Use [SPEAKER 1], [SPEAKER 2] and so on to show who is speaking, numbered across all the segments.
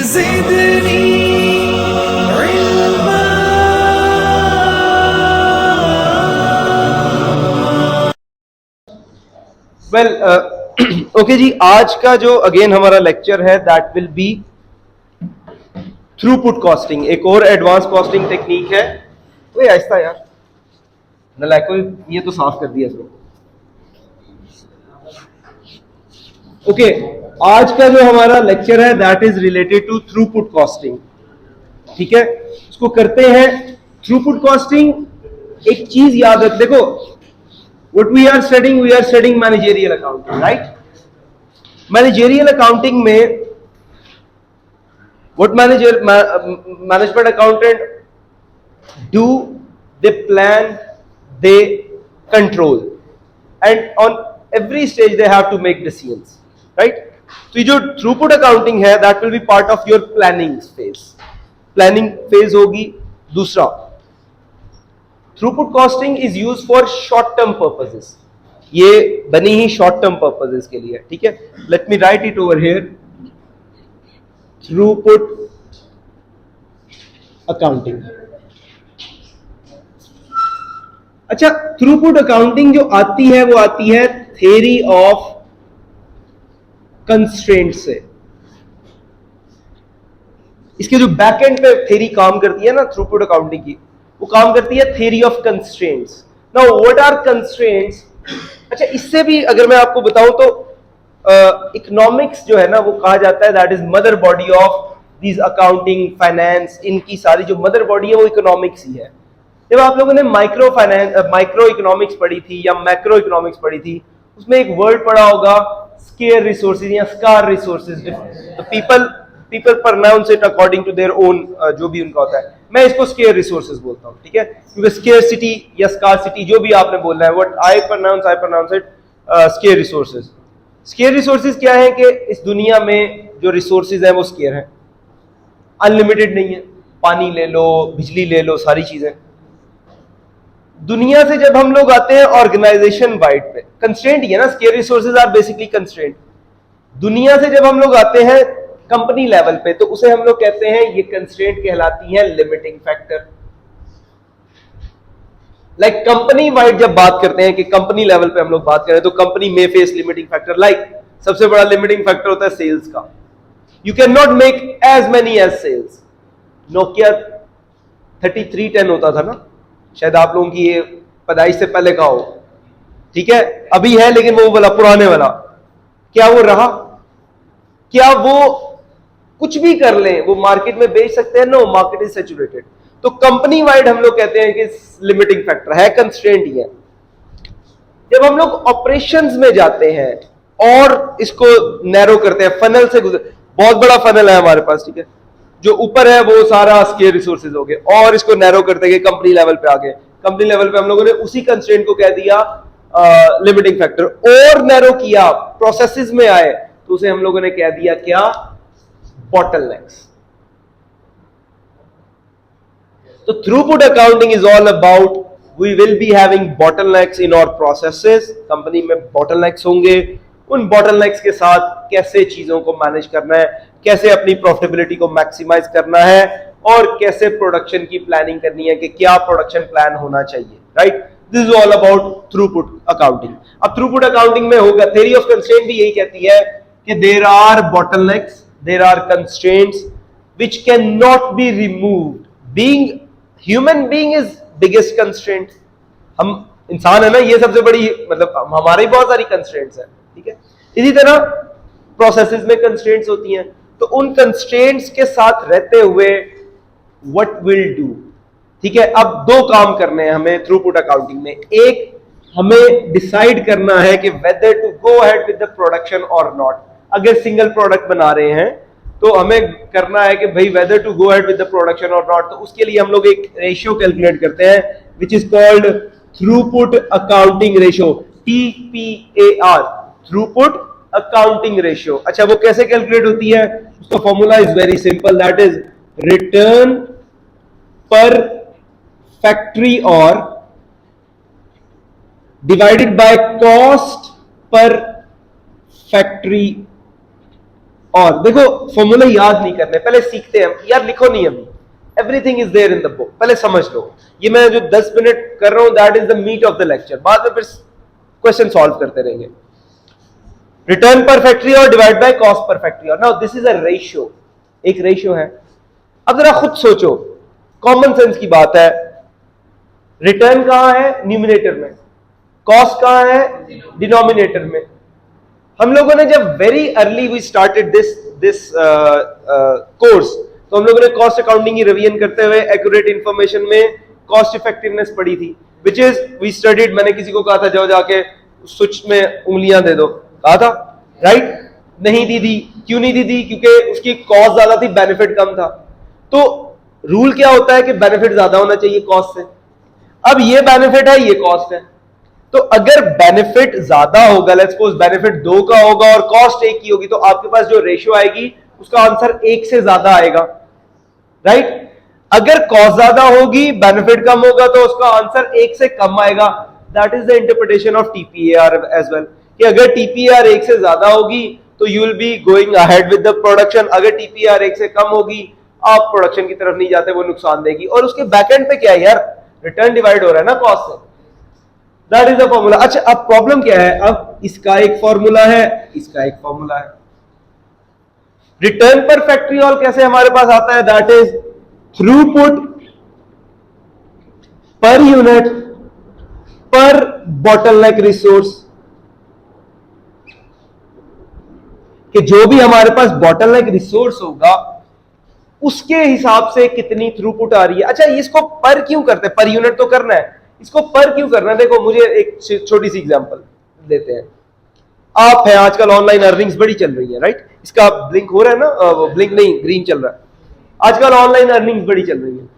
[SPEAKER 1] ज़िदनी इल्मा।
[SPEAKER 2] Well okay जी, आज का जो अगेन हमारा लेक्चर है that will be throughput costing. एक और एडवांस कॉस्टिंग टेक्निक है। ओए आहिस्ता यार, नलायको, ये तो साफ कर दिया इसको। ओके, आज का जो हमारा लेक्चर है that is related to throughput costing. ठीक है, इसको करते हैं। थ्रूपुट कॉस्टिंग, एक चीज याद रख, देखो what we are studying managerial accounting, right. Managerial accounting में what management accountant do, they plan, they control, and on every stage they have to make decisions, right? तो ये जो थ्रूपुट अकाउंटिंग है that will be part of your planning phase. Planning phase होगी। दूसरा, throughput costing is use for short term purposes. ये बनी ही short term purposes के लिए, ठीक है। Let me right it over here, throughput accounting. अच्छा, थ्रूपुट अकाउंटिंग जो आती है वो आती है थ्योरी ऑफ कंस्ट्रेंट से। इसके जो बैक एंड पे थ्योरी काम करती है ना थ्रूपुट अकाउंटिंग की, वो काम करती है theory of constraints. Now what are constraints? अच्छा, इससे भी अगर मैं आपको बताऊं तो इकोनॉमिक्स जो है ना, वो कहा जाता है that is mother body of this accounting, finance, इनकी सारी जो मदर बॉडी है वो इकोनॉमिक्स ही है। जब आप लोगों ने माइक्रो इकोनॉमिक्स पढ़ी थी या मैक्रो इकोनॉमिक्स पढ़ी थी, उसमें एक वर्ड पढ़ा होगा स्केयर रिसोर्सेज या scar resources. People pronounce it according to their own, जो भी उनका होता है। मैं इसको स्केयर रिसोर्सेज बोलता हूँ, ठीक है, क्योंकि स्केयरसिटी या स्कार्सिटी जो भी आपने बोलना है, what I pronounce it scarce resources. Scarce resources क्या है कि इस दुनिया में जो रिसोर्सेज हैं वो स्केयर हैं, अनलिमिटेड नहीं है। पानी ले लो, बिजली ले लो, सारी चीजें। दुनिया से जब हम लोग आते हैं ऑर्गेनाइजेशन वाइड पे, कंस्ट्रेंट ही है ना, scarce resources are basically constraint. दुनिया से जब हम लोग आते हैं कंपनी लेवल पे, तो उसे हम लोग कहते हैं, ये कंस्ट्रेंट कहलाती है limiting factor. Like company wide जब बात करते हैं कि कंपनी लेवल पे हम लोग बात करें, तो कंपनी में फेस लिमिटिंग फैक्टर। लाइक सबसे बड़ा लिमिटिंग फैक्टर होता है सेल्स का। You can not make as many as sales. Nokia 3310 होता था ना, शायद आप लोगों की ये पैदाइश से पहले का हो, ठीक है, अभी है, लेकिन वो वाला पुराने वाला, क्या वो रहा? क्या वो कुछ भी कर लें वो मार्केट में बेच सकते हैं? No, market is saturated. तो कंपनी वाइड हम लोग कहते हैं कि लिमिटिंग फैक्टर है, कंस्ट्रेंट ही है। जब हम लोग ऑपरेशंस में जाते हैं और इसको नैरो करते हैं, फनल से गुजर, बहुत बड़ा फनल है हमारे पास, ठीक है, जो ऊपर है वो सारा स्केयर रिसोर्सेज हो गए, और इसको नैरो करते गए कंपनी लेवल पे आ गए। कंपनी लेवल पे हम लोगों ने उसी कंस्ट्रेंट को कह दिया लिमिटिंग फैक्टर। और नैरो किया, प्रोसेसेस में आए, तो उसे हम लोगों ने कह दिया क्या? बॉटलनेक्स। तो throughput accounting is all about we will be having bottlenecks in our processes. Company में बॉटलनेक्स होंगे, उन बॉटलनेक्स के साथ कैसे चीजों को मैनेज करना है, कैसे अपनी प्रॉफिटेबिलिटी को मैक्सिमाइज करना है, और कैसे प्रोडक्शन की प्लानिंग करनी है कि क्या प्रोडक्शन प्लान होना चाहिए, right. This is all about throughput accounting. अब थ्रूपुट अकाउंटिंग में होगा, थ्योरी ऑफ कंस्ट्रेंट भी यही कहती है कि there are bottlenecks, there are constraints which can not be removed. Being human being is biggest constraint. हम इंसान है ना, ये सबसे बड़ी, मतलब हमारी बहुत सारी कंस्ट्रेंट्स हैं, ठीक है। इसी तरह प्रोसेसेस में कंस्ट्रेंट्स होती हैं, तो उन कंस्ट्रेंट्स के साथ रहते हुए व्हाट विल डू, ठीक है। अब दो काम करने हैं हमें थ्रूपुट अकाउंटिंग में। एक, हमें डिसाइड करना है कि whether to go ahead with the production और नॉट। अगर सिंगल प्रोडक्ट बना रहे हैं तो हमें करना है कि भाई whether to go ahead with the production और नॉट। तो उसके लिए हम लोग एक रेशियो कैलकुलेट करते हैं which is called throughput accounting ratio, TPAR, throughput accounting ratio. अच्छा, वो कैसे कैलकुलेट होती है? उसका formula is very simple, that is return per factory और divided by cost per factory और देखो फॉर्मूला याद नहीं करने, पहले सीखते हैं हम। यार लिखो नहीं अभी, everything is there in the book, पहले समझ लो। ये मैं जो 10 मिनट कर रहा हूं that is the meat of the lecture, बाद में फिर क्वेश्चन सॉल्व करते रहेंगे। रिटर्न पर फैक्ट्री और divide by cost per factory और now this is a ratio, एक रेशियो है। अब जरा खुद सोचो, कॉमन सेंस की बात है, रिटर्न कहां है? न्यूमिनेटर में। कॉस्ट कहां है? डिनोमिनेटर में। हम लोगों ने जब very early we started this course, तो हम लोगों ने कॉस्ट अकाउंटिंग की रिवीजन करते हुए एक्यूरेट इंफॉर्मेशन में कॉस्ट इफेक्टिवनेस पढ़ी थी, विच इज वी स्टडीड। मैंने किसी को कहा था जाओ जाके स्विच में उंगलियां दे दो, कहा था, राइट? नहीं दी थी। क्यों नहीं दी थी? क्योंकि उसकी कॉस्ट ज्यादा थी, बेनिफिट कम था। तो रूल क्या होता है कि बेनिफिट ज्यादा होना चाहिए कॉस्ट से। अब ये बेनिफिट है, ये कॉस्ट है, तो अगर बेनिफिट ज्यादा होगा, लेट्स सपोज बेनिफिट 2 का होगा और कॉस्ट 1 की होगी, तो आपके पास जो रेशियो आएगी उसका आंसर 1 से ज्यादा आएगा, राइट? अगर कॉस्ट ज्यादा होगी, बेनिफिट कम होगा, तो उसका आंसर 1 से कम आएगा। That is the interpretation of TPAR as well, कि अगर टीपीएआर 1 से ज्यादा होगी तो you will be going ahead with the production, अगर टीपीएआर 1 से कम होगी आप प्रोडक्शन की तरफ नहीं जाते, वो नुकसान देगी। और उसके बैकएंड पे क्या है यार? रिटर्न डिवाइड हो रहा है ना कॉस्ट से। That is the formula. अच्छा, अब प्रॉब्लम क्या है? अब इसका एक फॉर्मूला है, इसका एक फॉर्मूला है। रिटर्न पर फैक्ट्री ऑल कैसे हमारे पास आता है? That is throughput per unit पर बॉटलनेक रिसोर्स, कि जो भी हमारे पास बॉटलनेक रिसोर्स होगा उसके हिसाब से कितनी थ्रूपुट आ रही है। अच्छा, इसको पर क्यों करते हैं? पर यूनिट तो करना है, इसको पर क्यों करना है? देखो, मुझे एक छोटी सी एग्जांपल देते हैं। आप है, आजकल ऑनलाइन अर्निंग्स बड़ी चल रही है, राइट? इसका ब्लिंक हो रहा है ना, वो ब्लिंक नहीं, ग्रीन चल रहा है। आजकल ऑनलाइन अर्निंग्स बड़ी चल रही है।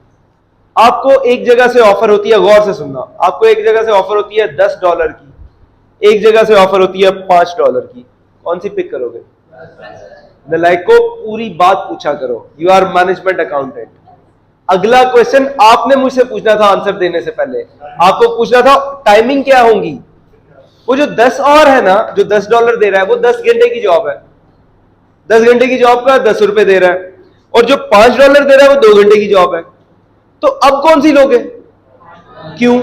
[SPEAKER 2] आपको एक जगह से ऑफर होती है, गौर से सुनना, आपको एक जगह से ऑफर होती है $10 की, एक जगह से ऑफर होती है $5 की। कौन सी पिक करोगे? नलायक को पूरी बात पूछा करो, यू आर मैनेजमेंट अकाउंटेंट। अगला क्वेश्चन आपने मुझसे पूछना था आंसर देने से पहले, आपको पूछना था टाइमिंग क्या होंगी। वो जो 10 और है ना, जो $10 दे रहा है, वो 10 घंटे की जॉब है। 10 घंटे की जॉब का 10 रुपए दे रहा है, और जो $5 दे रहा है वो 2 घंटे की जॉब है। तो अब कौन सी लोगे? क्यों?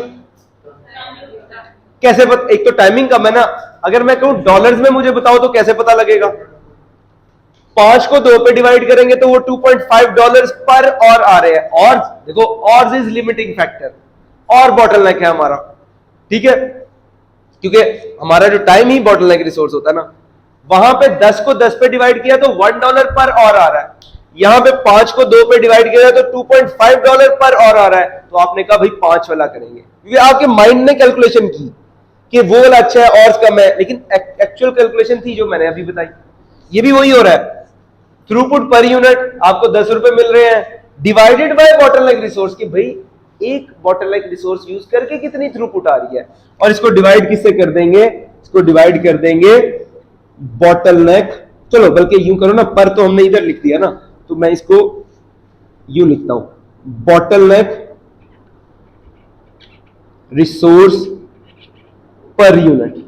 [SPEAKER 2] कैसे पता? एक तो टाइमिंग कम है ना। अगर मैं कहूं डॉलर्स में मुझे बताओ तो कैसे पता लगेगा? 5 को 2 पे डिवाइड करेंगे तो वो $2.5 पर और आ रहे हैं। और देखो, और इज लिमिटिंग फैक्टर, और बॉटलनेक है हमारा, ठीक है? क्योंकि हमारा जो टाइम ही बॉटलनेक रिसोर्स होता है ना। वहां पे 10 को 10 पे डिवाइड किया तो $1 पर और आ रहा है, यहां पे 5 को 2 पे डिवाइड किया तो $2.5 पर और आ रहा है। तो आपने कहा भाई 5 वाला करेंगे, क्योंकि आपके माइंड ने कैलकुलेशन की कि वो वाला अच्छा है और कम है, लेकिन एक्चुअल कैलकुलेशन थी जो मैंने अभी बताई। ये भी वही हो रहा है। थ्रूपुट पर यूनिट आपको 10 रुपए मिल रहे हैं, डिवाइडेड बाय बॉटलनेक रिसोर्स, की भाई एक बॉटलनेक रिसोर्स यूज करके कितनी थ्रूपुट आ रही है। और इसको डिवाइड किससे कर देंगे? इसको डिवाइड कर देंगे बॉटलनेक, चलो बल्कि यूं करो ना, पर तो हमने इधर लिख दिया ना, तो मैं इसको यूं लिखता हूं, बॉटलनेक रिसोर्स पर यूनिट।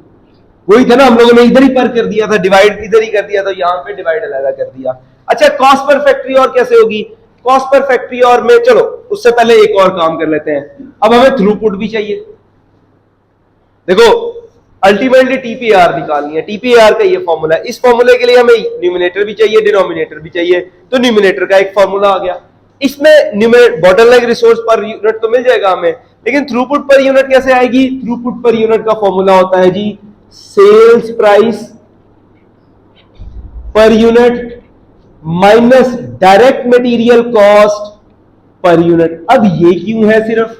[SPEAKER 2] वही था ना, हम लोगों ने इधर ही पर कर दिया था, डिवाइड इधर ही कर दिया था, यहां पे डिवाइड अलग कर दिया। अच्छा, कॉस्ट पर फैक्ट्री और कैसे होगी? कॉस्ट पर फैक्ट्री और में, चलो उससे पहले एक और काम कर लेते हैं। अब हमें थ्रूपुट भी चाहिए। देखो, अल्टीमेटली टीपीआर निकालनी है। टीपीआर का ये फॉर्मूला है। इस फॉर्मूले के लिए हमें न्यूमिनेटर भी चाहिए, डिनोमिनेटर भी चाहिए। तो न्यूमिनेटर का एक फॉर्मूला आ गया, इसमें बॉटलनेक रिसोर्स पर यूनिट तो मिल जाएगा हमें, लेकिन थ्रूपुट पर यूनिट कैसे आएगी? थ्रूपुट पर यूनिट का फॉर्मूला होता है जी sales price per unit minus direct material cost per unit. अब ये क्यों है? सिर्फ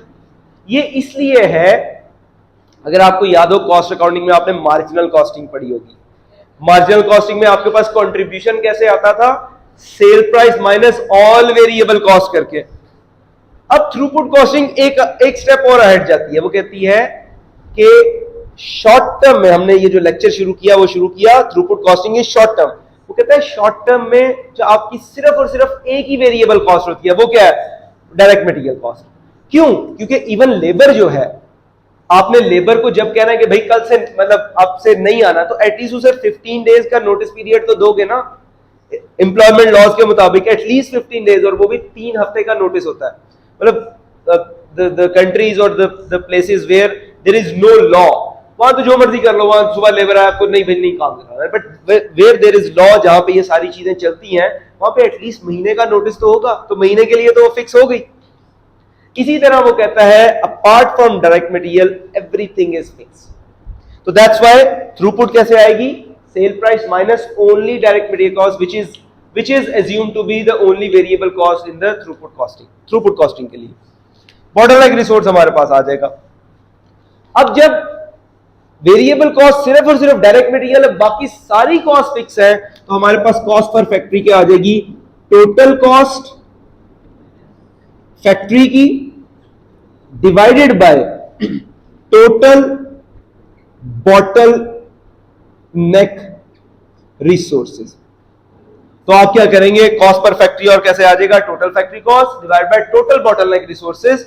[SPEAKER 2] ये इसलिए है, अगर आपको याद हो कॉस्ट अकाउंटिंग में आपने मार्जिनल कॉस्टिंग पढ़ी होगी। मार्जिनल कॉस्टिंग में आपके पास कंट्रीब्यूशन कैसे आता था? Sale price minus all variable cost करके। अब थ्रूपुट कॉस्टिंग एक स्टेप और अहेड जाती है। वो कहती है कि शॉर्ट टर्म में, हमने ये जो लेक्चर शुरू किया वो शुरू किया throughput costing is short term. वो कहता है शॉर्ट टर्म में जो आपकी सिर्फ और सिर्फ एक ही वेरिएबल कॉस्ट होती है, वो क्या है? Direct material cost. क्यों? क्योंकि इवन लेबर जो है, आपने लेबर को जब कहना है कि भाई कल से मतलब आपसे नहीं आना, तो एटलीस्ट उसे 15 डेज का नोटिस पीरियड तो दोगे ना। एम्प्लॉयमेंट लॉज के मुताबिक एटलीस्ट 15 डेज, और वो भी 3 हफ्ते का नोटिस होता है। मतलब द कंट्रीज और the places where there is no law, वहां तो जो मर्जी कर लो, वहां सुबह लेबर है, आपको नहीं काम करना है। But where there is law, जहां पे ये सारी चीजें चलती हैं, वहां पे एटलीस्ट महीने का नोटिस तो होगा, तो महीने के लिए तो वो फिक्स हो गई। इसी तरह वो कहता है apart from direct material everything is fix. तो दैट्स व्हाई थ्रूपुट कैसे आएगी, sale price minus only direct material cost which is assumed to be the only variable cost in the throughput costing के लिए। bottleneck रिसोर्स हमारे पास आ जाएगा। अब जब variable cost सिर्फ और सिर्फ डायरेक्ट मटेरियल है, बाकी सारी कॉस्ट फिक्स है, तो हमारे पास कॉस्ट पर फैक्ट्री क्या आ जाएगी, टोटल कॉस्ट फैक्ट्री की divided by total bottleneck resources. तो आप क्या करेंगे, कॉस्ट पर फैक्ट्री और कैसे आ जाएगा, total factory cost divide by total bottleneck resources,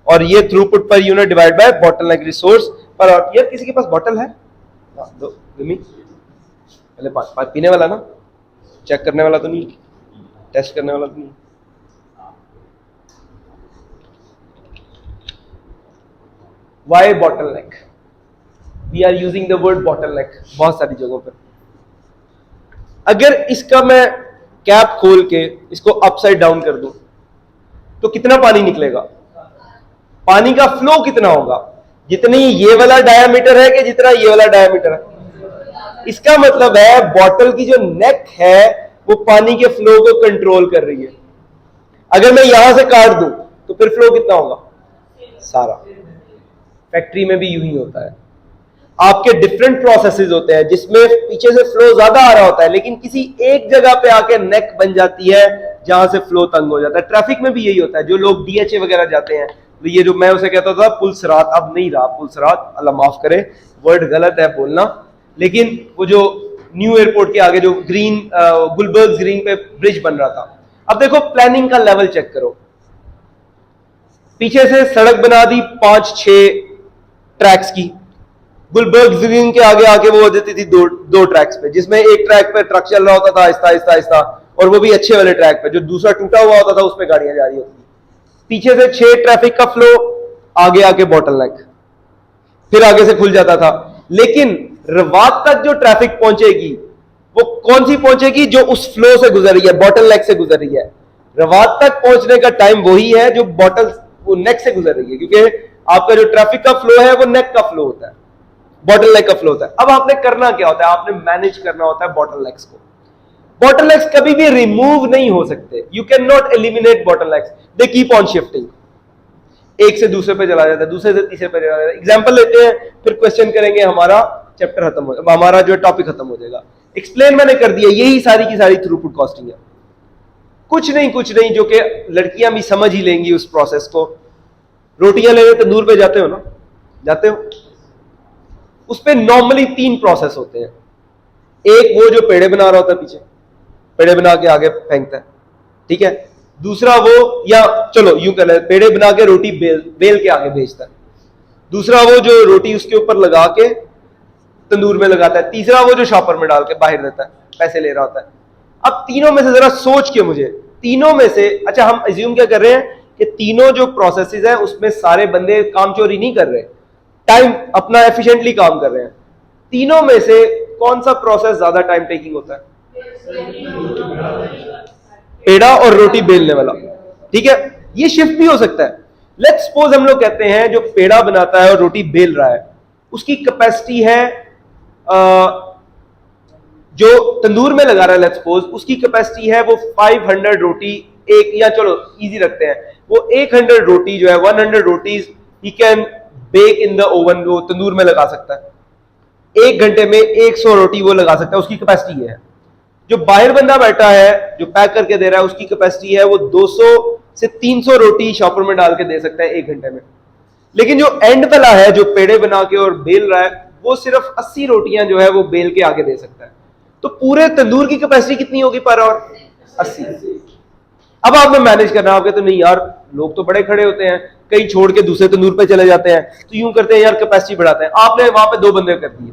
[SPEAKER 2] और ये throughput per unit divide by bottleneck resource पर। यार किसी के पास बॉटल है? दो पहले पानी पीने वाला ना, चेक करने वाला तो नहीं, टेस्ट करने वाला तो नहीं। Why bottleneck, we are using the word bottleneck बहुत सारी जगहों पर। अगर इसका मैं कैप खोल के इसको अपसाइड डाउन कर दूं तो कितना पानी निकलेगा, पानी का फ्लो कितना होगा, जितनी ये वाला डायामीटर है कि जितना ये वाला डायामीटर है। इसका मतलब है बॉटल की जो नेक है वो पानी के फ्लो को कंट्रोल कर रही है। अगर मैं यहां से काट दूं तो फिर फ्लो कितना होगा, सारा। फैक्ट्री में भी यूं ही होता है, आपके डिफरेंट प्रोसेसेस होते हैं जिसमें पीछे से फ्लो ज्यादा आ रहा होता है, लेकिन किसी एक जगह पे आके नेक बन जाती है जहां से फ्लो तंग हो जाता है। ट्रैफिक में भी यही होता है, जो लोग डीएचए वगैरह जाते हैं, तो ये जो मैं उसे कहता था पुलसरात, अब नहीं रहा पुलसरात, अल्लाह माफ करे वर्ड गलत है बोलना, लेकिन वो जो न्यू एयरपोर्ट के आगे जो ग्रीन गुलबर्ग ग्रीन पे ब्रिज बन रहा था, अब देखो प्लानिंग का लेवल चेक करो, पीछे से सड़क बना दी 5-6 ट्रैक्स की, गुलबर्ग ग्रीन के आगे आके वो हो जाती थी दो ट्रैक्स पे, जिसमें एक ट्रैक पे ट्रक चल रहा होता था आहिस्ता आहिस्ता आहिस्ता, और वो भी अच्छे वाले ट्रैक पे, जो दूसरा टूटा हुआ होता था उस पे गाड़ियां जा रही होती। पीछे से 6 ट्रैफिक का फ्लो, आगे आके बॉटलनेक, फिर आगे से खुल जाता था। लेकिन रवात तक जो ट्रैफिक पहुंचेगी वो कौन सी पहुंचेगी, जो उस फ्लो से गुजर रही है, बॉटलनेक से गुजर रही है। रवात तक पहुंचने का टाइम वही है जो वो नेक से गुजर रही है, क्योंकि आपका जो ट्रैफिक का फ्लो है वो नेक का फ्लो होता है, बॉटलनेक का फ्लो होता है। अब आपने करना क्या होता है, आपने मैनेज करना होता है बॉटलनेक्स को। बॉटलनेक्स कभी भी रिमूव नहीं हो सकते, you can not eliminate bottlenecks, they keep on shifting, एक से दूसरे पे चला जाता है, दूसरे से तीसरे पे चला जाता है। एग्जांपल लेते हैं, फिर क्वेश्चन करेंगे, हमारा चैप्टर खत्म हो, हमारा जो टॉपिक खत्म हो जाएगा। एक्सप्लेन मैंने कर दिया, यही सारी की सारी थ्रूपुट कॉस्टिंग है, कुछ नहीं, जो कि लड़कियां भी समझ ही लेंगी उस प्रोसेस को। रोटियां लेने तंदूर पे जाते हो ना, जाते हो, उस पे नॉर्मली 3 प्रोसेस होते हैं। एक वो जो पेड़े बना रहा होता है, पीछे पेड़े बना के आगे फेंकता है, ठीक है। दूसरा वो, या चलो यूं कर ले, पेड़े बना के रोटी बेल के आगे भेजता है। दूसरा वो जो रोटी उसके ऊपर लगा के तंदूर में लगाता है। तीसरा वो जो शॉपर में डाल के बाहर देता है, पैसे ले रहा होता है। अब तीनों में से जरा सोच के मुझे, तीनों में से, अच्छा हम अज्यूम क्या कर रहे हैं कि तीनों जो प्रोसेसेस है उसमें सारे बंदे काम चोरी नहीं कर रहे, टाइम अपना एफिशिएंटली काम कर रहे हैं। तीनों में से कौन सा प्रोसेस ज्यादा टाइम टेकिंग होता है, पेड़ा और रोटी बेलने वाला, ठीक है। ये शिफ्ट भी हो सकता है। लेट्स सपोज हम लोग कहते हैं जो पेड़ा बनाता है और रोटी बेल रहा है, उसकी कैपेसिटी है, जो तंदूर में लगा रहा है, लेट्स सपोज उसकी कैपेसिटी है वो 500 रोटी एक, या चलो इजी रखते हैं, वो 100 रोटी जो है 100 rotis he can bake in the oven, वो तंदूर में लगा सकता है। 1 घंटे में 100 रोटी वो लगा सकता है, उसकी कैपेसिटी है। जो बाहर बंदा बैठा है जो पैक करके दे रहा है, उसकी कैपेसिटी है वो 200 से 300 रोटी शॉपर में डाल के दे सकता है 1 घंटे में। लेकिन जो एंड वाला है जो पेड़े बना के और बेल रहा है, वो सिर्फ 80 रोटियां जो है वो बेल के आगे दे सकता है। तो पूरे तंदूर की कैपेसिटी कितनी होगी पर आवर, 80। अब आपने मैनेज करना, आपके तो नहीं यार, लोग तो बड़े खड़े होते हैं, कहीं छोड़ के दूसरे तंदूर पे चले जाते हैं, तो यूं करते हैं यार कैपेसिटी बढ़ाते हैं। आपने वहां पे 2 बंदे कर दिए,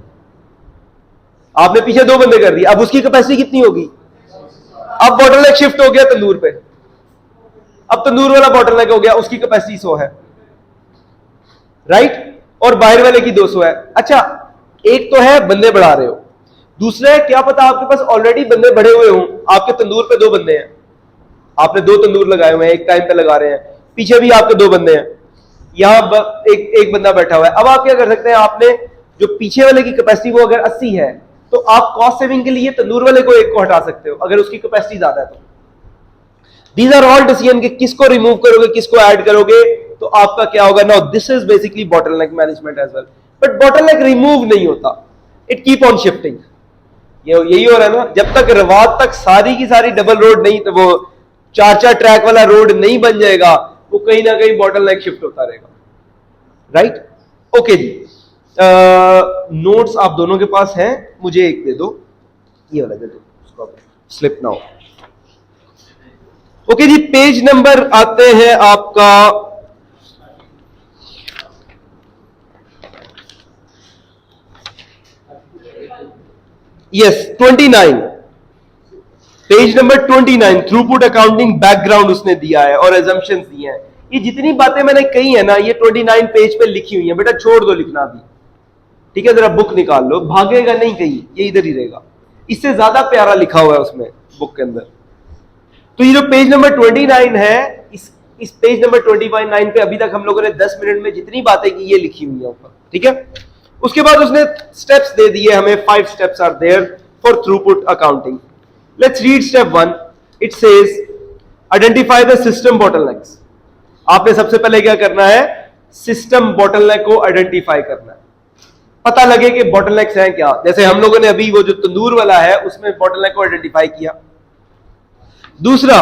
[SPEAKER 2] आपने पीछे 2 बंदे कर दिए, अब उसकी कैपेसिटी कितनी होगी, अब बॉटलनेक शिफ्ट हो गया तंदूर पे, अब तंदूर वाला बॉटलनेक हो गया, उसकी कैपेसिटी 100 है, राइट, और बाहर वाले की 200 है। अच्छा, एक तो है बंदे बढ़ा रहे हो, दूसरा है क्या पता आपके पास ऑलरेडी बंदे बढ़े हुए हों, आपके तंदूर पे 2 बंदे हैं, आपने 2 तंदूर लगाए हुए हैं, एक टाइम पे लगा रहे हैं, पीछे भी आपके 2 बंदे हैं, यहां एक बंदा बैठा हुआ है। अब आप क्या कर सकते हैं, आपने जो पीछे वाले की कैपेसिटी वो अगर 80 है तो आप कॉस्ट सेविंग के लिए तंदूर वाले को एक को हटा सकते हो अगर उसकी कैपेसिटी ज्यादा है तो। दीज आर ऑल डिसीजन कि किसको रिमूव करोगे, किसको ऐड करोगे, तो आपका क्या होगा। Now this is basically bottleneck management as well, but bottleneck remove नहीं होता, इट कीप ऑन शिफ्टिंग। यही हो रहा है ना, जब तक रवात तक सारी की सारी डबल रोड नहीं, तो वो 4-4 ट्रैक वाला रोड नहीं बन जाएगा, वो कहीं ना कहीं बॉटलनेक शिफ्ट होता रहेगा, राइट। ओके जी, नोट्स आप दोनों के पास हैं, मुझे एक दे दो, ये वाला दे दो, उसको स्लिप नाउ। ओके जी, पेज नंबर आते हैं आपका yes 29, page number 29, throughput accounting background उसने दिया है और एजम्पशंस दिए हैं। ये जितनी बातें मैंने कही है ना, ये 29 पेज पे लिखी हुई है, बेटा छोड़ दो लिखना भी, ठीक है, जरा बुक निकाल लो, भागेगा नहीं कहीं, ये इधर ही रहेगा, इससे ज्यादा प्यारा लिखा हुआ है उसमें बुक के अंदर। तो ये जो पेज नंबर 29 है, इस पेज नंबर 29 पे अभी तक हम लोगों ने 10 मिनट में जितनी बातें की ये लिखी हुई है ऊपर, ठीक है। उसके बाद उसने स्टेप्स दे दिए हमें, 5 steps are there for throughput accounting. Let's read step 1, it says identify the system bottlenecks. आपने सबसे पहले क्या करना है, सिस्टम बॉटलनेक को आइडेंटिफाई करना है, पता लगे कि बॉटलनेक्स हैं क्या। जैसे हम लोगों ने अभी वो जो तंदूर वाला है उसमें बॉटलनेक को आइडेंटिफाई किया। दूसरा,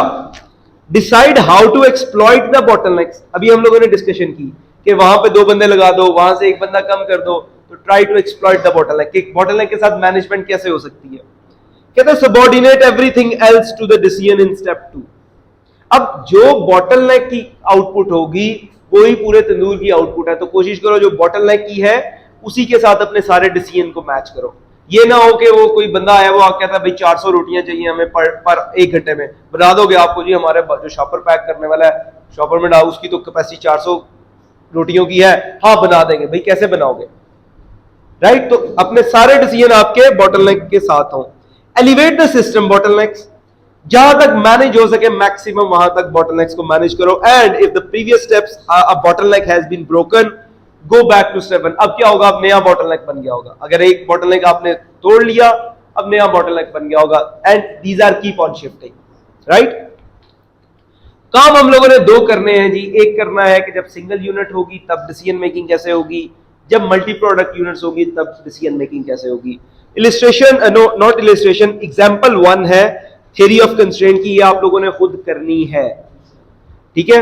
[SPEAKER 2] decide how to exploit the bottlenecks. अभी हम लोगों ने डिस्कशन की कि वहां पे 2 बंदे लगा दो, वहां से एक बंदा कम कर दो, तो try to exploit the bottleneck. Bottleneck के साथ मैनेजमेंट कैसे हो सकती है, कहते हैं subordinate everything else to the decision in step 2। अब जो बॉटलनेक की आउटपुट होगी वो ही पूरे तंदूर की आउटपुट है, तो कोशिश करो जो बॉटलनेक की है उसी के साथ अपने सारे डिसीजन को मैच करो। ये ना हो कि वो कोई बंदा आया, वो कहता है भाई 400 रोटियां चाहिए हमें पर 1 घंटे में, बना दोगे आपको जी, हमारे जो शॉपर पैक करने वाला है शॉपर में डाल, उसकी तो कैपेसिटी 400 रोटियों की है, हाँ बना देंगे, भाई कैसे बनाओगे, राइट। तो अपने सारे डिसीजन आपके बॉटलनेक के साथ हों। एलिवेट द सिस्टम बॉटलनेक्स, जहां तक मैनेज हो सके मैक्सिमम वहां तक बॉटलनेक्स को मैनेज करो। And if the previous steps a bottleneck has been broken, go back to step 1। अब क्या होगा, अब नया बॉटलनेक बन गया होगा। अगर एक बॉटलनेक आपने तोड़ लिया, अब नया बॉटलनेक बन गया होगा। And these are keep on shifting, right. काम हम लोगों ने 2 करने हैं जी। एक करना है कि जब सिंगल यूनिट होगी तब डिसीजन मेकिंग कैसे होगी, जब मल्टी प्रोडक्ट यूनिट्स होगी तब डिसीजन मेकिंग कैसे होगी। इलिस्ट्रेशन, नॉट इलिस्ट्रेशन, एग्जाम्पल 1 है थ्योरी ऑफ कंस्ट्रेंट की, ये आप लोगों ने खुद करनी है, ठीक है।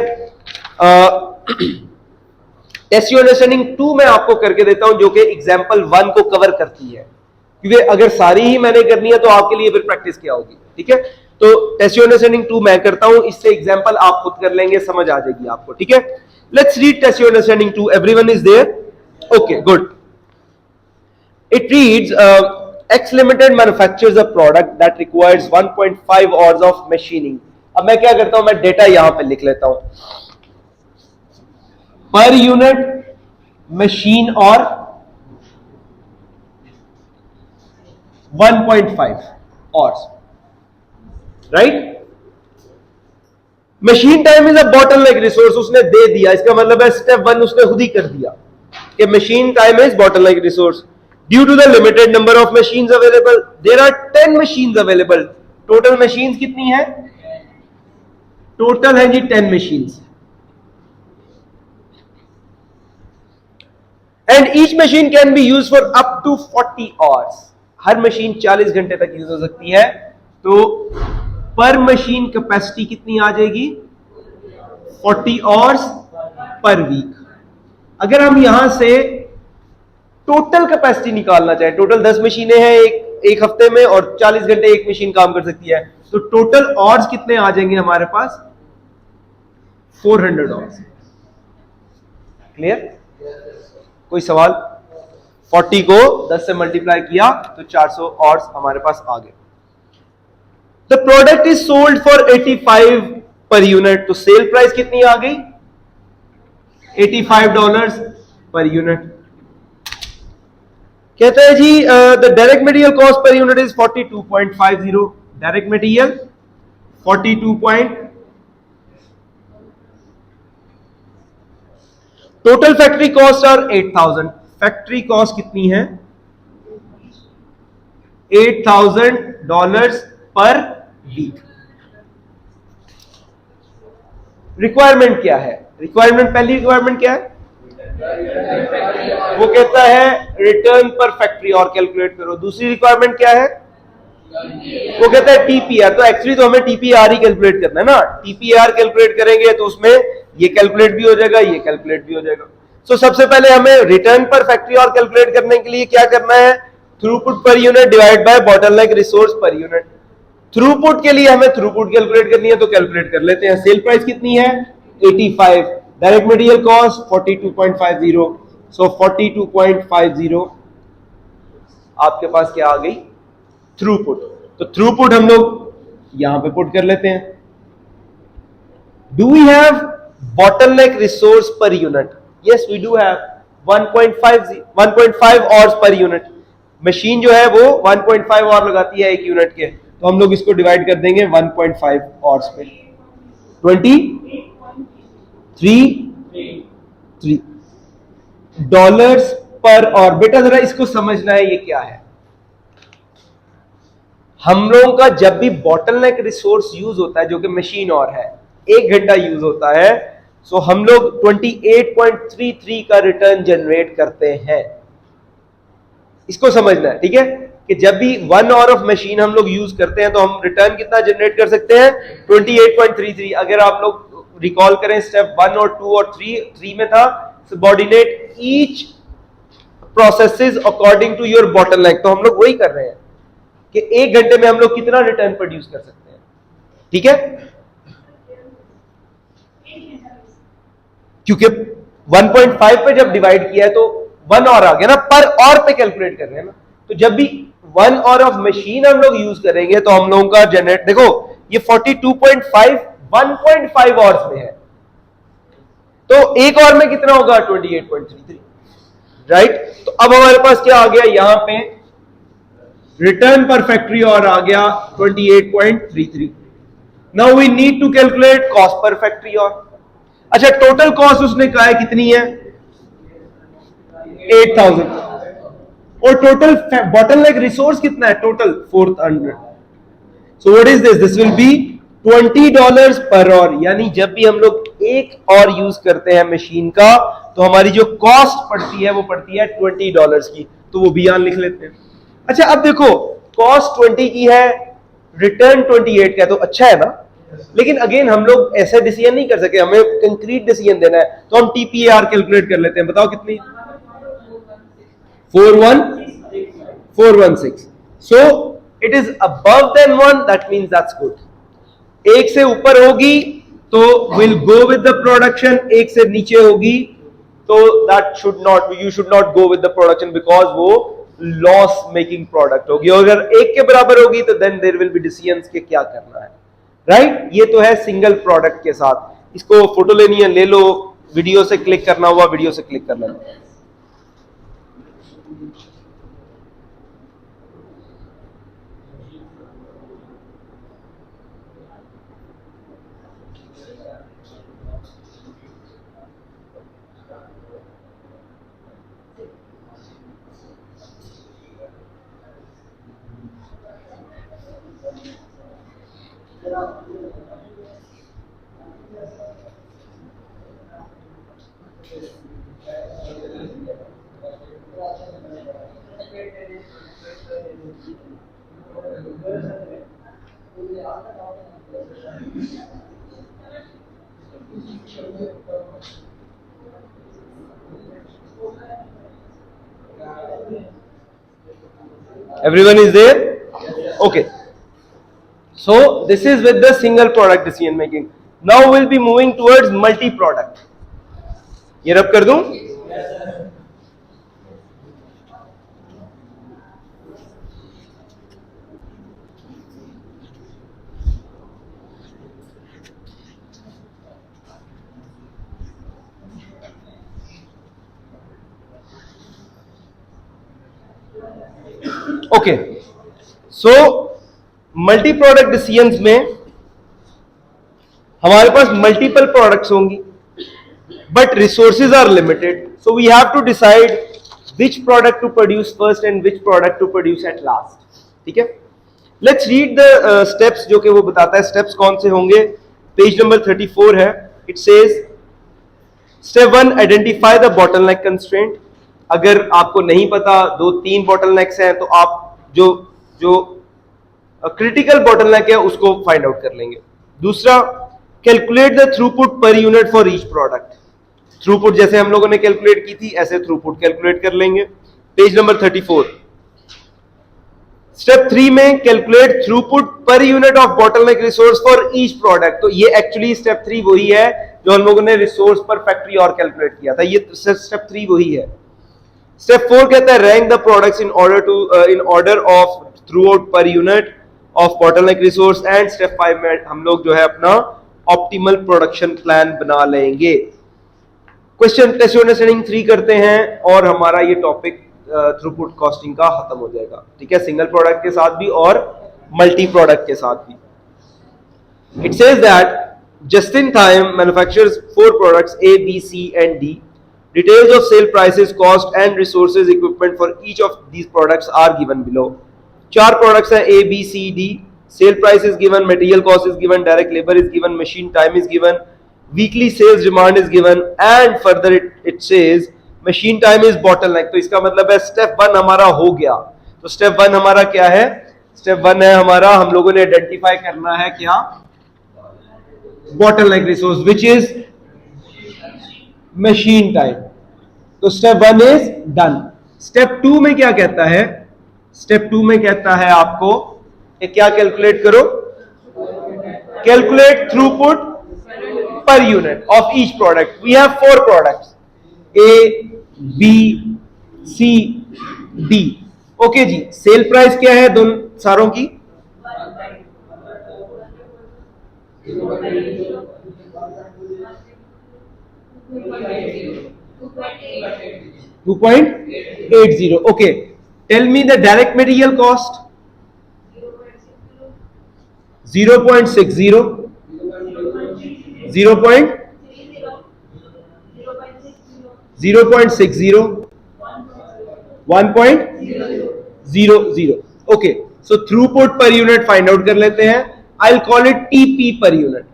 [SPEAKER 2] टेस्ट योर अंडरस्टैंडिंग 2 मैं आपको करके देता हूं, जो कि एग्जाम्पल 1 को कवर करती है, क्योंकि अगर सारी ही मैंने करनी है तो आपके लिए फिर प्रैक्टिस क्या होगी, ठीक है। तो टेस्ट योर अंडरस्टैंडिंग 2 मैं करता हूं, इससे एग्जाम्पल आप खुद कर लेंगे, समझ आ जाएगी आपको, ठीक है। Let's read test your understanding 2, everyone is there, okay good. It reads X Limited manufactures a product that requires 1.5 hours of machining. अब मैं क्या करता हूं, मैं डेटा यहां पे लिख लेता हूं, पर यूनिट मशीन और 1.5 hours, right. Machine time is a bottleneck resource, उसने दे दिया, इसका मतलब है स्टेप 1 उसने खुद ही कर दिया कि machine time is bottleneck resource. Due to the limited number of machines available, there are 10 machines available. Total machines कितनी है? Total है जी 10 machines. And each machine can be used for up to 40 hours. Her machine 40 घंटे तक use हो सकती है। तो पर मशीन कैपेसिटी कितनी आ जाएगी? 40 hours पर वीक। अगर हम यहां से टोटल कैपेसिटी निकालना चाहे, टोटल 10 मशीनें हैं एक हफ्ते में और 40 घंटे एक मशीन काम कर सकती है, तो टोटल आवर्स कितने आ जाएंगे हमारे पास? 400 आवर्स। क्लियर? कोई सवाल? 40 को 10 से मल्टीप्लाई किया तो 400 आवर्स हमारे पास आ गए। The product is sold for 85 per unit, तो सेल प्राइस कितनी आ गई? $85 पर यूनिट। कहते हैं जी the direct material cost per unit is 42.50, direct material 42. Total factory cost are 8000, factory cost कितनी है? $8000 पर वीक। रिक्वायरमेंट क्या है? रिक्वायरमेंट, पहली रिक्वायरमेंट क्या है? वो कहता है रिटर्न पर फैक्ट्री और कैलकुलेट करो। दूसरी रिक्वायरमेंट क्या है? वो कहता है टीपीआर। तो एक्चुअली तो हमें टीपीआर ही कैलकुलेट करना है ना, टीपीआर कैलकुलेट करेंगे तो उसमें ये कैलकुलेट भी हो जाएगा, ये कैलकुलेट भी हो जाएगा। सो सबसे पहले हमें रिटर्न पर फैक्ट्री और कैलकुलेट करने के लिए क्या करना है? Throughput per unit divide by bottleneck resource per unit. Throughput के लिए हमें थ्रूपुट कैलकुलेट करनी है तो कैलकुलेट कर लेते हैं। सेल प्राइस कितनी है? 85, डायरेक्ट मटेरियल कॉस्ट 42.50, सो 42.50 आपके पास क्या आ गई? थ्रूपुट। तो थ्रूपुट हम लोग यहां पे पुट कर लेते हैं। Do we have bottleneck resource per unit? Yes we do have 1.5 hours per unit. Machine जो है वो 1.5 ऑर लगाती है एक यूनिट के, तो हम लोग इसको डिवाइड कर देंगे 1.5 ऑर्स पे। 23 डॉलर्स पर ऑर। बेटा जरा इसको समझना है ये क्या है। हम लोगों का जब भी बॉटलनेक रिसोर्स यूज होता है जो कि मशीन और है, 1 घंटा यूज होता है, सो हम लोग 28.33 का रिटर्न जनरेट करते हैं। इसको समझना है, ठीक है, कि जब भी 1 आवर ऑफ मशीन हम लोग यूज करते हैं तो हम रिटर्न कितना जनरेट कर सकते हैं? 28.33। अगर आप लोग रिकॉल करें स्टेप 1 और 2 और 3 में था subordinate each processes according to your bottleneck, तो हम लोग वही कर रहे हैं कि 1 घंटे में हम लोग कितना रिटर्न प्रोड्यूस कर सकते हैं। ठीक है, क्योंकि 1.5 पे जब डिवाइड किया है तो 1 और आ गया ना, पर और पे कैलकुलेट कर रहे हैं ना। तो जब भी 1 और ऑफ मशीन हम लोग यूज करेंगे तो हम लोगों का जनरेट, देखो ये 42.5 1.5 आवर्स में है, तो एक और में कितना होगा? 28.33, राइट। तो अब हमारे पास क्या आ गया यहां पे? रिटर्न पर फैक्ट्री और आ गया 28.33। Now we need to calculate cost per factory और। अच्छा, टोटल कॉस्ट उसने कहा है कितनी है? 8000, और टोटल बॉटलनेक रिसोर्स कितना है? Total 400। So what is this? This will be $20 per hour. यानी जब भी हम लोग एक और यूज करते हैं मशीन का तो हमारी जो कॉस्ट पड़ती है वो पड़ती है $20 की, तो वो भी यहां लिख लेते हैं। अच्छा, अब देखो कॉस्ट 20 की है, रिटर्न 28 का है, तो अच्छा है ना। लेकिन अगेन हम लोग ऐसे डिसीजन नहीं कर सके, हमें कंक्रीट डिसीजन देना है, तो हम टीपीआर कैलकुलेट कर लेते हैं। बताओ कितनी? 416। So it is above then 1, that means that's good. एक से ऊपर होगी तो will go with the production, एक से नीचे होगी तो that should not, you should not go with the production, because वो लॉस मेकिंग प्रोडक्ट होगी। अगर एक के बराबर होगी तो then there will be decisions के क्या करना है, राइट। ये तो है सिंगल प्रोडक्ट के साथ। इसको फोटो लेनी है ले लो, वीडियो से क्लिक करना हुआ वीडियो से क्लिक कर लेना। Everyone is there? Okay. So this is with the single product decision making. Now we'll be moving towards multi product. ये रब कर दूं? Okay, so multi product decisions में हमारे पास मल्टीपल प्रोडक्ट्स होंगी, but resources are limited, so we have to decide which product to produce first and which product to produce at last. ठीक है, let's read the steps, जो कि वो बताता है स्टेप्स कौन से होंगे. पेज नंबर 34 है. It says step 1, identify the bottleneck constraint. अगर आपको नहीं पता, 2-3 बॉटलनेक्स हैं, तो आप जो क्रिटिकल बॉटलनेक है उसको फाइंड आउट कर लेंगे. दूसरा, calculate the throughput per unit for each product. Throughput जैसे हम लोगों ने कैलकुलेट की थी, ऐसे थ्रूपुट कैलकुलेट कर लेंगे. Page number 34. स्टेप 3 में calculate throughput per unit of bottleneck resource for each product. तो ये एक्चुअली स्टेप 3 वही है जो हम लोगों ने रिसोर्स पर फैक्ट्री और कैलकुलेट किया था. ये स्टेप 3 वही है. स्टेप 4 कहता है rank the products in order of throughout पर unit of bottleneck resource. And step 5 में हम लोग जो है अपना ऑप्टिमल प्रोडक्शन प्लान बना लेंगे. क्वेश्चन टेस्ट अंडरस्टैंडिंग 3 करते हैं और हमारा ये टॉपिक थ्रूपुट कॉस्टिंग का खत्म हो जाएगा. ठीक है, सिंगल प्रोडक्ट के साथ भी और मल्टी प्रोडक्ट के साथ भी. It says that just in time manufactures 4 products A, B, C and D. Details of sale prices, cost and resources equipment for each of these products are given below. 4 products हैं A, B, C, D. Sale price is given, material cost is given, direct labor is given, machine time is given, weekly sales demand is given and further it says machine time is bottleneck. तो इसका मतलब है step 1 हमारा हो गया. तो step 1 हमारा क्या है? स्टेप 1 है हमारा, हम लोगों ने आइडेंटिफाई करना है क्या? bottleneck resource, which is machine time. तो step 1 is done. step 2 में क्या कहता है? step 2 में कहता है आपको क्या कैलकुलेट करो? Calculate throughput per unit of each product. We have 4 products A, B, C, D. Okay जी, सेल प्राइस क्या है दोनों सारों की? 2.80. Okay, tell me the direct material cost. 0.60, 0.60, 1.00. Okay, so throughput per unit find out कर लेते हैं. I'll call it TP per unit,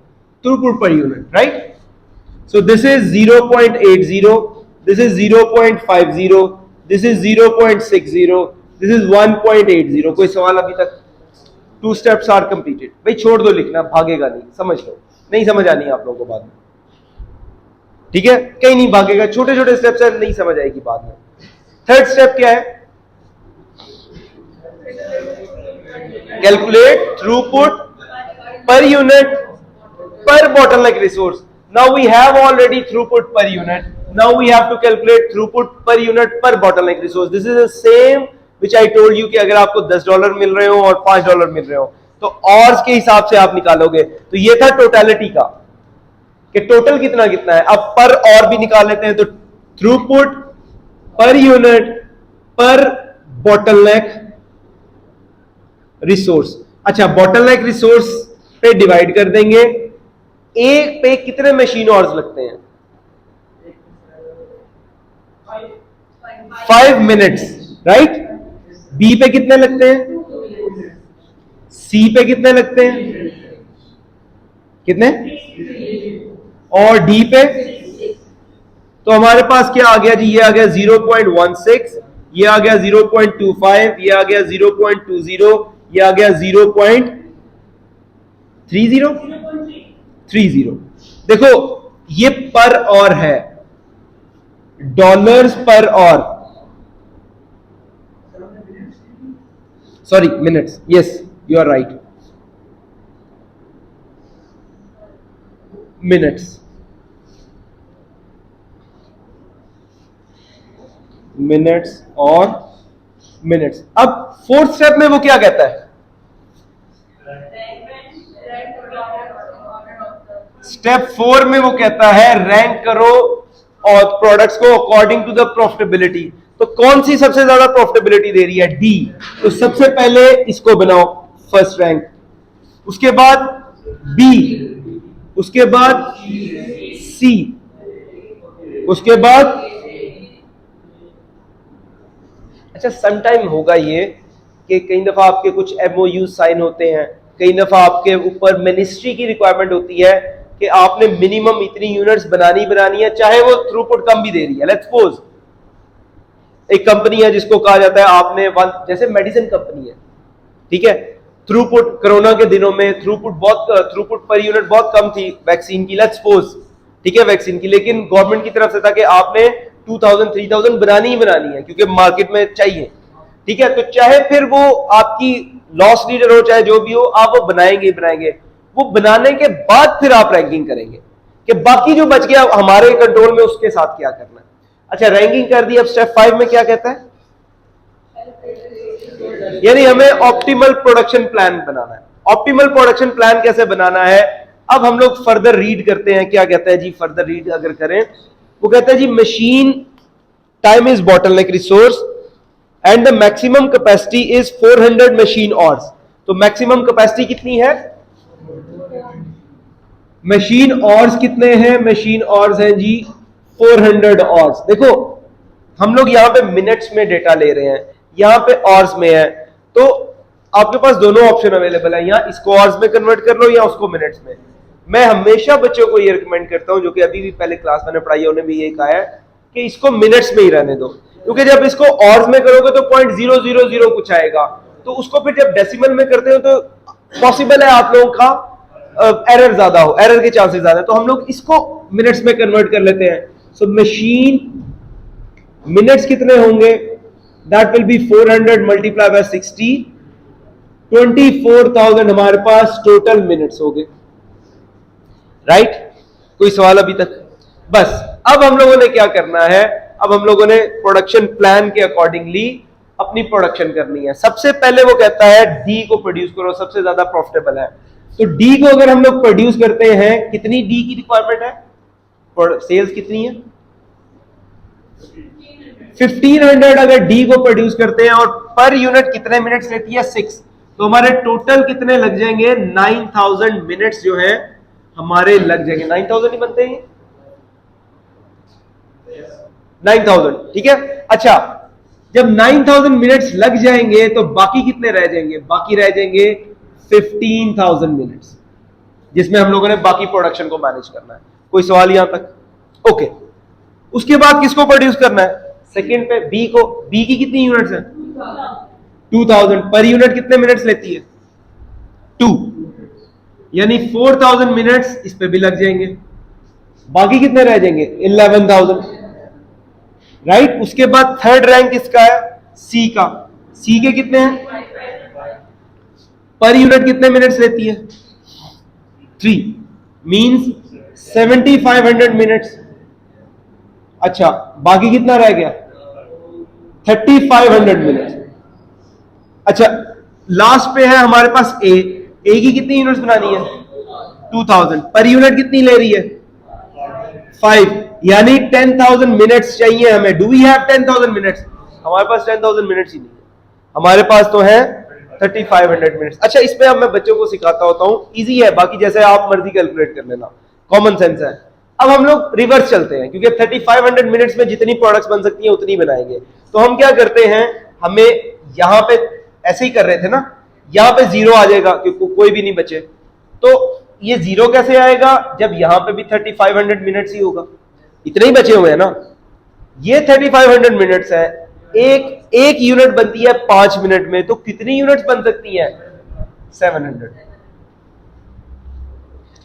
[SPEAKER 2] throughput per unit, right? So this is 0.80, this is 0.50, this is 0.60, this is 1.80. कोई सवाल अभी तक? 2 steps are completed. भाई छोड़ दो लिखना, भागेगा नहीं, समझ लो. नहीं समझ आनी आप लोगों को बाद में. ठीक है, कहीं नहीं भागेगा, छोटे छोटे स्टेप्स है, नहीं समझ आएगी बाद में. थर्ड स्टेप क्या है? Calculate throughput per unit per bottleneck resource. Now we have already throughput per unit. Now we have to calculate throughput per unit per bottleneck resource. This is the same which I told you कि अगर आपको $10 मिल रहे हो और $5 मिल रहे हो तो और के हिसाब से आप निकालोगे. तो ये था टोटलिटी का कि टोटल कितना कितना है. अब पर और भी निकाल लेते हैं. तो थ्रूपुट पर यूनिट पर बॉटलनेक रिसोर्स. अच्छा, बॉटलनेक रिसोर्स पे डिवाइड कर देंगे. ए पे कितने मशीन आवर्स लगते हैं? 5 मिनट्स, राइट. बी पे कितने लगते हैं? सी पे कितने लगते हैं? कितने? और डी पे? तो हमारे पास क्या आ गया जी? ये आ गया 0.16, ये आ गया 0.25, ये आ गया 0.20, ये आ गया 0.30. देखो ये पर और है, डॉलर्स पर और, sorry minutes. Yes, you are right, minutes. Minutes और मिनट्स. अब फोर्थ स्टेप में वो क्या कहता है? स्टेप 4 में वो कहता है रैंक करो और प्रोडक्ट्स को अकॉर्डिंग टू द प्रॉफिटेबिलिटी. तो कौन सी सबसे ज्यादा प्रॉफिटेबिलिटी दे रही है? डी। तो सबसे पहले इसको बनाओ फर्स्ट रैंक, उसके बाद बी, उसके बाद सी, उसके बाद अच्छा समटाइम होगा ये कि कई दफा आपके कुछ एमओयू साइन होते हैं, कई दफा आपके ऊपर मिनिस्ट्री की रिक्वायरमेंट होती है कि आपने मिनिमम इतनी यूनिट्स बनानी है, चाहे वो थ्रूपुट कम भी दे रही है। लेट्स सपोज एक कंपनी है जिसको कहा जाता है आपने जैसे मेडिसिन कंपनी है, ठीक है, थ्रूपुट कोरोना के दिनों में थ्रूपुट पर यूनिट बहुत कम थी वैक्सीन की, लेट्स सपोज, ठीक है, वैक्सीन की, लेकिन गवर्नमेंट की तरफ से था कि आपने 2000 3000 बनानी है क्योंकि मार्केट में चाहिए, ठीक है। तो चाहे फिर वो आपकी लॉस लीडर हो चाहे जो भी हो, आप वो बनाएंगे। वो बनाने के बाद फिर आप रैंकिंग करेंगे कि बाकी जो बच गया हमारे कंट्रोल में, उसके साथ क्या करना है। अच्छा रैंकिंग कर दी, अब स्टेप 5 में क्या कहता है? यानी हमें ऑप्टिमल प्रोडक्शन प्लान बनाना है। ऑप्टिमल प्रोडक्शन प्लान कैसे बनाना है? अब हम लोग फर्दर रीड करते हैं, क्या कहता है जी, फर्दर रीड अगर करें, वो कहता है जी machine time is bottleneck resource and the maximum capacity is 400 machine hours. तो मैक्सिमम कैपेसिटी कितनी है? मशीन आवर्स कितने हैं? मशीन आवर्स हैं जी 400 आवर्स। देखो हम लोग यहां पे मिनट्स में डेटा ले रहे हैं, यहां पे आवर्स में है, तो आपके पास दोनों ऑप्शन अवेलेबल है, यहां इसको आवर्स में कन्वर्ट कर लो या उसको मिनट्स में। मैं हमेशा बच्चों को ये रिकमेंड करता हूं, जो कि अभी भी पहले क्लास मैंने पढ़ाई है उन्हें भी ये कहा है कि इसको मिनट्स में ही रहने दो, क्योंकि जब इसको आवर्स में करोगे तो 0.000 कुछ आएगा, तो उसको फिर जब डेसिमल में करते हो तो पॉसिबल है आप लोगों का एरर ज्यादा हो, एरर के चांसेस ज्यादा है, तो हम लोग इसको मिनट्स में कन्वर्ट कर लेते हैं। सो मशीन मिनट्स कितने होंगे? That will be 400 multiply by 60, 24,000 हमारे पास टोटल मिनट्स हो गए, राइट? कोई सवाल अभी तक? बस अब हम लोगों ने क्या करना है, अब हम लोगों ने प्रोडक्शन प्लान के अकॉर्डिंगली अपनी प्रोडक्शन करनी है। सबसे पहले वो कहता है डी को प्रोड्यूस करो, सबसे ज्यादा प्रॉफिटेबल है। तो डी को अगर हम लोग प्रोड्यूस करते हैं, कितनी डी की रिक्वायरमेंट है? सेल्स कितनी है? 1500 अगर डी को प्रोड्यूस करते हैं और पर यूनिट कितने मिनट्स लेती है? 6। तो हमारे टोटल कितने लग जाएंगे? 9000 मिनट्स जो है हमारे लग जाएंगे। 9000 ही बनते हैं 9000, ठीक है। अच्छा जब 9000 मिनट्स लग जाएंगे तो बाकी कितने रह जाएंगे? बाकी रह जाएंगे 15000 मिनट्स, जिसमें हम लोगों ने बाकी प्रोडक्शन को मैनेज करना है। कोई सवाल यहां तक? ओके। उसके बाद किसको प्रोड्यूस करना है? सेकंड पे बी को। बी की कितनी यूनिट्स है? 2000। पर यूनिट कितने मिनट्स लेती है? 2, यानी 4000 मिनट्स इस पे भी लग जाएंगे। बाकी कितने रह जाएंगे? 11000, राइट? उसके बाद थर्ड रैंक किसका है? सी का। सी के कितने हैं? पर यूनिट कितने मिनट्स लेती है? 3, मींस 7500 मिनट्स। अच्छा बाकी कितना रह गया? 3500 मिनट्स। अच्छा लास्ट पे है हमारे पास ए। ए की कितनी यूनिट्स बनानी है? 2000। पर यूनिट कितनी ले रही है? 5, यानी 10,000 मिनट्स चाहिए हमें। Do we have 10,000 minutes? हमारे पास 10,000 मिनट्स ही नहीं है, हमारे पास तो है 3500 मिनट्स। अच्छा इसमें अब मैं बच्चों को सिखाता होता हूं, इजी है, बाकी जैसे आप मर्जी कैलकुलेट कर लेना, कॉमन सेंस है। अब हम लोग रिवर्स चलते हैं, क्योंकि 3500 मिनट्स में जितनी प्रोडक्ट्स बन सकती हैं उतनी बनाएंगे। तो हम क्या करते हैं, हमें यहां पे ऐसे ही कर रहे थे ना, यहां पे 0 आ जाएगा क्योंकि कोई भी नहीं बचे। तो ये 0 कैसे आएगा? जब यहां पे भी 3500 मिनट्स ही होगा, इतने ही बचे हुए हैं ना। ये 3500 मिनट्स है, एक यूनिट बनती है 5 मिनट में, तो कितनी यूनिट्स बन सकती हैं? 700।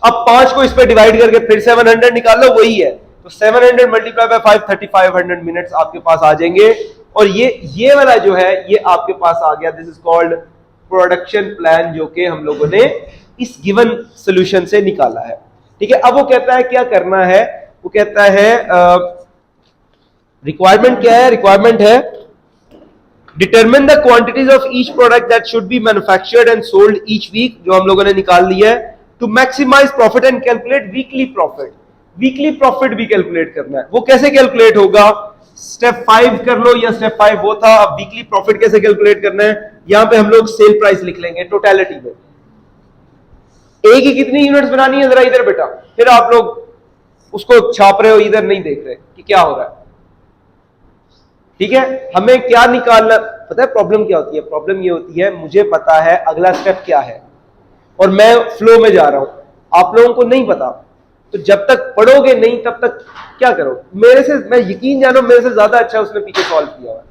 [SPEAKER 2] अब 5 को इस पे डिवाइड करके फिर 700 निकाल लो, वही है। तो 700 मल्टीप्लाई बाय 5, 3500 मिनट्स आपके पास आ जाएंगे। और ये वाला जो है ये आपके पास आ गया। This is called production plan, जो कि हम लोगों ने इस गिवन सॉल्यूशन से निकाला है, ठीक है। अब वो कहता है क्या करना है, वो कहता है रिक्वायरमेंट क्या है? रिक्वायरमेंट है determine the quantities of each product that should be manufactured and sold each week, जो हम लोगों ने निकाल लिया है। To maximize profit and calculate weekly profit. Weekly profit भी कैलकुलेट करना है। वो कैसे कैलकुलेट होगा? स्टेप 5 कर लो, या स्टेप 5 वो था। अब वीकली प्रॉफिट कैसे कैलकुलेट करना है, यहां पे हम लोग सेल प्राइस लिख लेंगे टोटलिटी में। ए की कितनी यूनिट्स बनानी है जरा इधर बेटा, फिर आप लोग उसको छाप रहे हो, इधर नहीं देख रहे कि क्या हो रहा है। ठीक है, हमें क्या निकालना पता है, प्रॉब्लम क्या होती है? प्रॉब्लम ये होती है, मुझे पता है अगला स्टेप क्या है और मैं फ्लो में जा रहा हूं, आप लोगों को नहीं पता। तो जब तक पढ़ोगे नहीं तब तक क्या करो, मेरे से, मैं यकीन जानो मेरे से ज्यादा अच्छा उसने पीछे सॉल्व किया हुआ।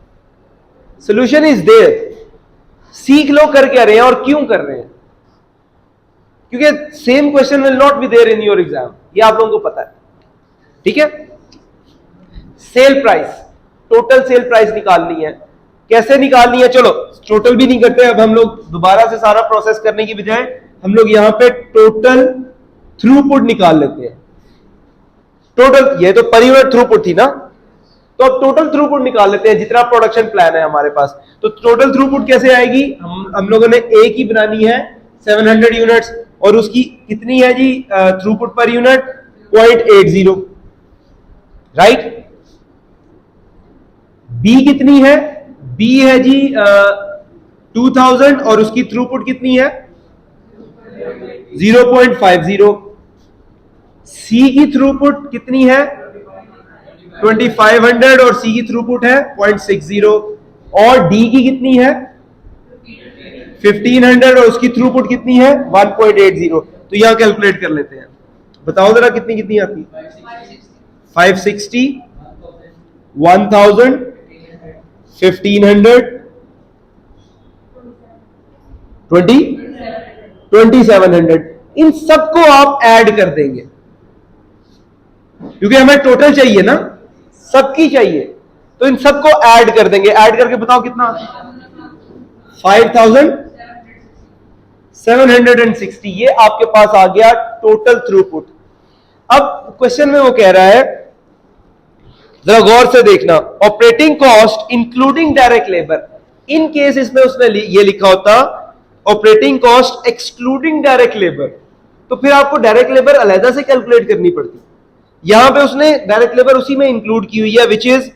[SPEAKER 2] सोल्यूशन इज देयर, सीख लो कर क्या रहे हैं और क्यों कर रहे हैं, क्योंकि same question will not be there in your exam, ये आप लोगों को पता है। ठीक है, sale price, total sale price निकालनी है। कैसे निकालनी है, चलो टोटल भी नहीं करते, अब हम लोग दोबारा से सारा प्रोसेस करने की बजाय हम लोग यहां पे टोटल थ्रूपुट निकाल लेते हैं। टोटल, ये तो पर यूनिट थ्रूपुट थी ना, तो अब टोटल थ्रूपुट निकाल लेते हैं, जितना प्रोडक्शन प्लान है हमारे पास। तो टोटल थ्रूपुट कैसे आएगी, हम लोगों ने ए की बनानी है 700 यूनिट्स, और उसकी कितनी है जी throughput per unit 0.80, right. B कितनी है, बी है जी 2000 और उसकी थ्रूपुट कितनी है 0.50। सी की थ्रूपुट कितनी है 2500 और सी की थ्रूपुट है 0.60, और डी की कितनी है 1500 और उसकी थ्रूपुट कितनी है 1.80। तो यहां कैलकुलेट कर लेते हैं, बताओ जरा कितनी कितनी आती है, 560, 1000, 1500, 2700। इन सबको आप ऐड कर देंगे, क्योंकि हमें टोटल चाहिए ना, सबकी चाहिए, तो इन सबको ऐड कर देंगे। ऐड करके बताओ कितना, 5760। ये आपके पास आ गया टोटल थ्रूपुट। अब क्वेश्चन में वो कह रहा है, जरा गौर से देखना, operating cost including direct labour. In case इसमें उसने ये लिखा होता operating cost excluding direct labour, तो फिर आपको डायरेक्ट लेबर अलग से कैलकुलेट करनी पड़ती। यहां पे उसने डायरेक्ट लेबर उसी में इंक्लूड की हुई है, विच इज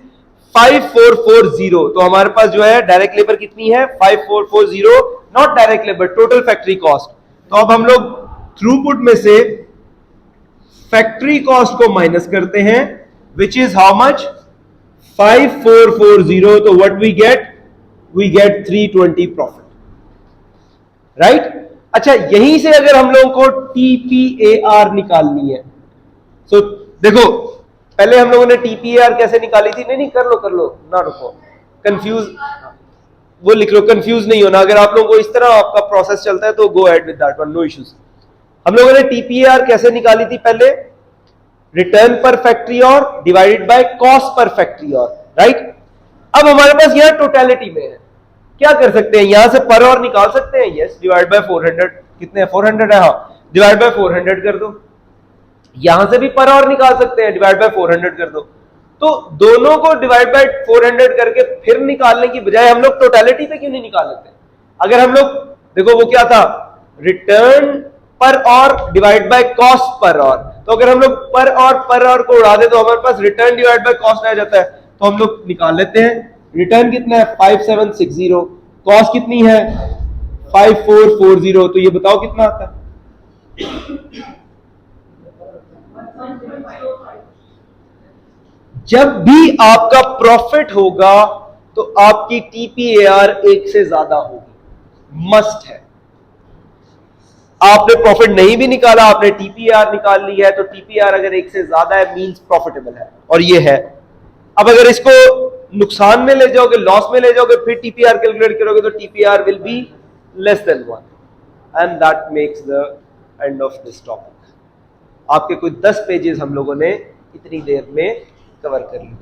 [SPEAKER 2] 5440। तो हमारे पास जो है डायरेक्ट लेबर कितनी है 5440, not direct labour, total factory cost. तो अब हम लोग थ्रूपुट में से फैक्ट्री कॉस्ट को माइनस करते हैं, which is how much 5440। तो what we get 320 profit, right. अच्छा, यहीं से अगर हम लोगों को TPAR निकालनी है, तो देखो पहले हम लोगों ने TPAR कैसे निकाली थी, नहीं कर लो ना, रुको, कंफ्यूज, वो लिख लो, कंफ्यूज नहीं होना। अगर आप लोगों को इस तरह आपका प्रोसेस चलता है तो go ahead with that one, no issues. हम लोगों ने TPAR कैसे निकाली थी, पहले रिटर्न पर फैक्ट्री और divided by cost per factory और, राइट। अब हमारे पास यहां टोटलिटी में है, क्या कर सकते हैं, यहां से पर और निकाल सकते हैं, यस, डिवाइड बाय 400, कितने हैं 400 है, हाँ, डिवाइड बाय 400 कर दो। यहां से भी पर और निकाल सकते हैं, डिवाइड बाय 400 कर दो। तो दोनों को डिवाइड बाय 400 करके फिर निकालने की बजाय हम लोग टोटलिटी पे क्यों नहीं निकाल लेते। अगर हम लोग देखो वो क्या था, रिटर्न पर और डिवाइड बाय कॉस्ट पर और, तो अगर हम लोग पर और को उड़ा दे तो हमारे पास रिटर्न डिवाइड बाय कॉस्ट आ जाता है। तो हम लोग निकाल लेते हैं, रिटर्न कितना है 5760, कॉस्ट कितनी है 5440, तो ये बताओ कितना आता है। जब भी आपका प्रॉफिट होगा तो आपकी TPAR 1 से ज्यादा होगी, मस्ट है। आपने प्रॉफिट नहीं भी निकाला, आपने TPAR निकाल ली है, तो TPAR अगर 1 से ज्यादा है मींस प्रॉफिटेबल है, और ये है। अब अगर इसको नुकसान में ले जाओगे, लॉस में ले जाओगे, फिर TPAR कैलकुलेट करोगे तो TPAR will be less than 1, and that makes the end of this topic. आपके कुछ 10 पेजेस हम लोगों ने इतनी देर में कवर कर लिए।